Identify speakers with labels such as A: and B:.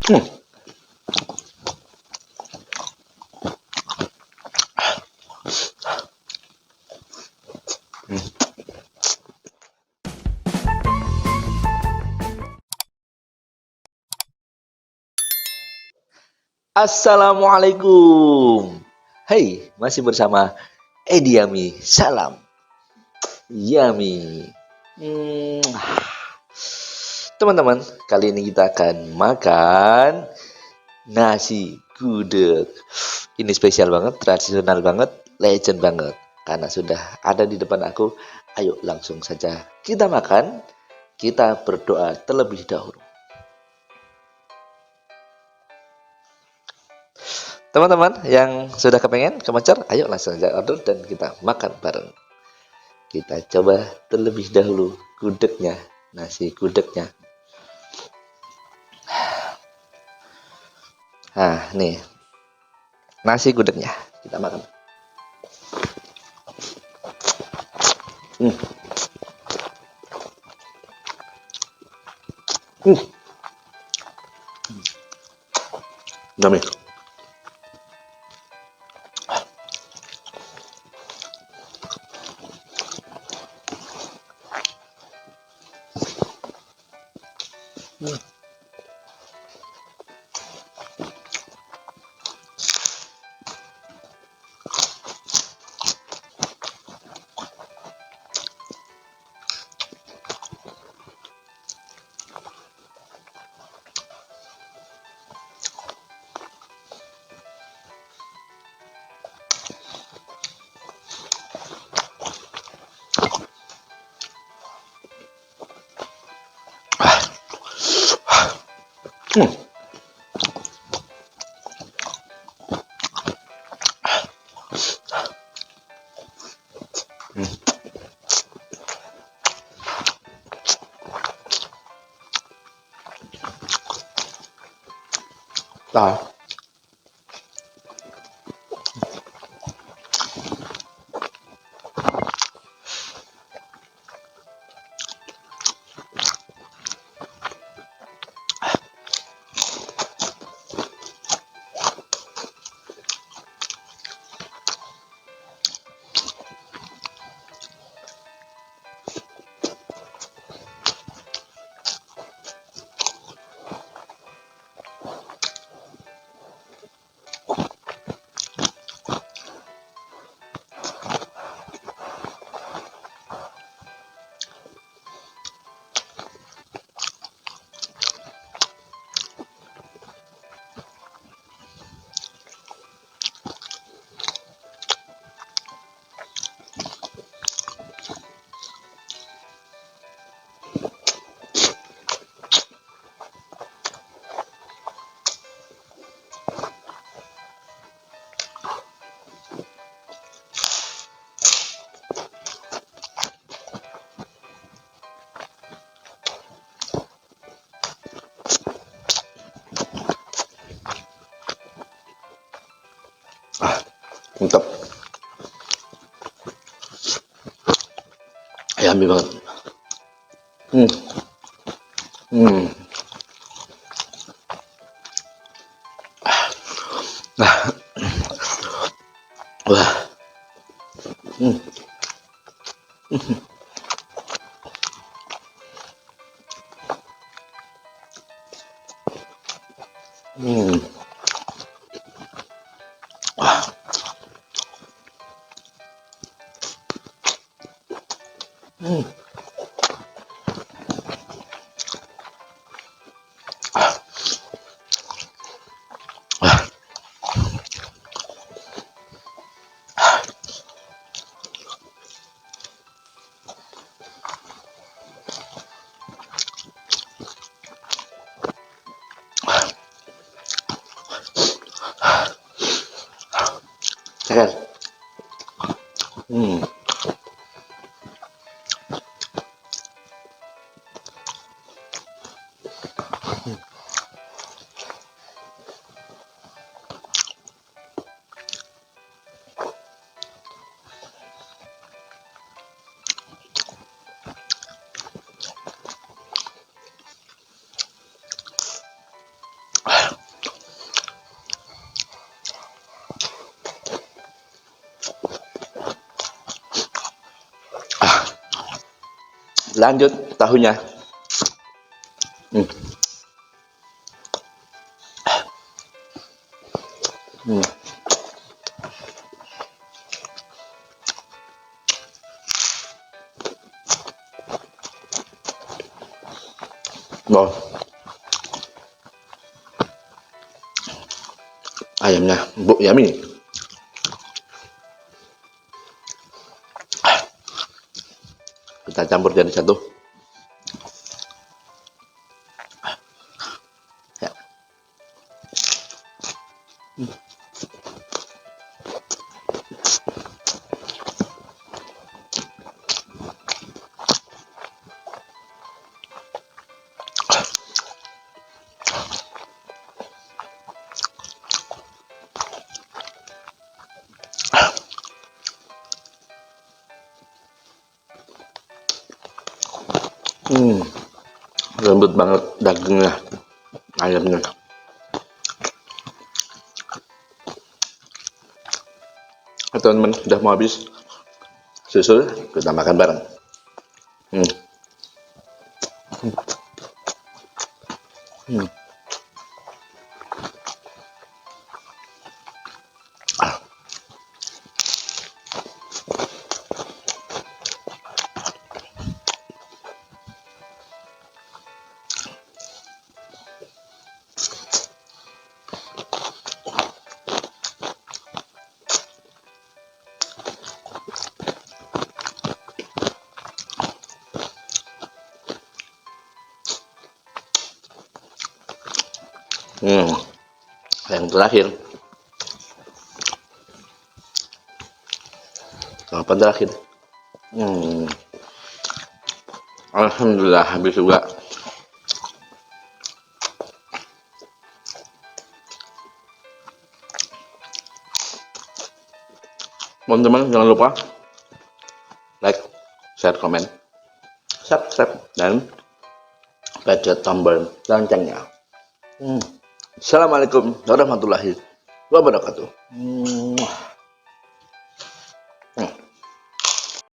A: Hmm. Assalamualaikum. Hey, masih bersama Edi Yami. Salam Yami. Hmm, Teman-teman, kali ini kita akan makan nasi gudeg. Ini spesial banget, tradisional banget, legend banget. Karena sudah ada di depan aku. Ayo langsung saja kita makan. Kita berdoa terlebih dahulu. Teman-teman yang sudah kepengen kemencer, ayo langsung aja order dan kita makan bareng. Kita coba terlebih dahulu gudegnya, nasi gudegnya. Nah, nih nasi gudegnya. Kita makan. Hmm. Hmm. Yummy. Hmm. Hmm. Hmm. Ah. Mantap. Yummy banget. Hmm. Hmm. Nah, wah. Hmm. Hmm. Wah. Hmm. Wah. Segar. Hmm. Lanjut tahunya. Hmm. Hmm. Wow. Ayamnya empuk yummy. Kita campur jadi satu. Ya. Hmm, lembut banget dagingnya, ayamnya. Teman-teman, udah mau habis. Susul, kita makan bareng. Hmm. Hmm. Hmm. Yang terakhir, apa terakhir? Hmm. Alhamdulillah habis juga. Teman-teman jangan lupa like, share, komen, subscribe, dan pencet tombol loncengnya. Assalamualaikum warahmatullahi wabarakatuh.